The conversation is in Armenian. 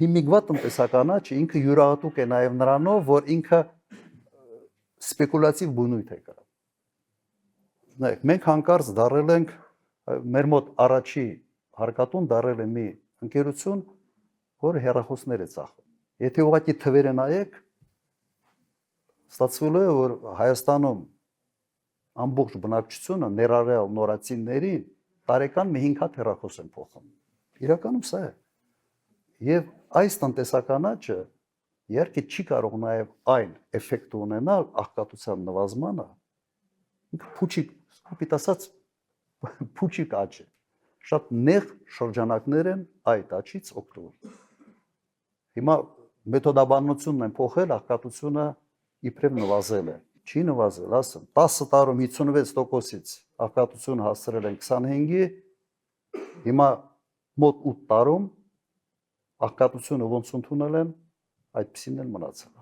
հիմիկվա տնտեսականա չէ, ինքը յուրահատուկ է նաև նրանով, որ ինքը սպեկուլյատիվ բնույթ է կրում։ Նայեք, մենք հանկարծ դարել ենք մեր մոտ առաջի հարկատուն դարել է մի ընկերություն, որը հեռախոսներ է ծախում։ Եթե ուղղակի թվերը նայեք, ստացվելու է, որ Հայաստանում ամբողջ բնակչությունը ներառյալ նորածիններին տարեկան մի 5 հատ հեռախոս են փոխում։ Իրականում սա է։ Եվ այս տնտեսականաճը իհարկե չի կարող նաև այն էֆեկտը ունենալ աղքատության նվազմանը, ինքը փուչիկ, կոպիտ ասած, փուչիկ աճ է։ Շատ նեղ շրջանակներ են այդ աճից օգտվում։ Հիմա մեթոդաբանությունն են փոխել, աղքատությունը իբրև նվազել է։ Չի նվազել, ասեմ, 10 տարում 56%-ից աղքատությունը հասցրել են 25-ի, հիմա մոտ 8 տարում աղքատությունը ոնց ընդունել են, այդպեսին էլ մնացել։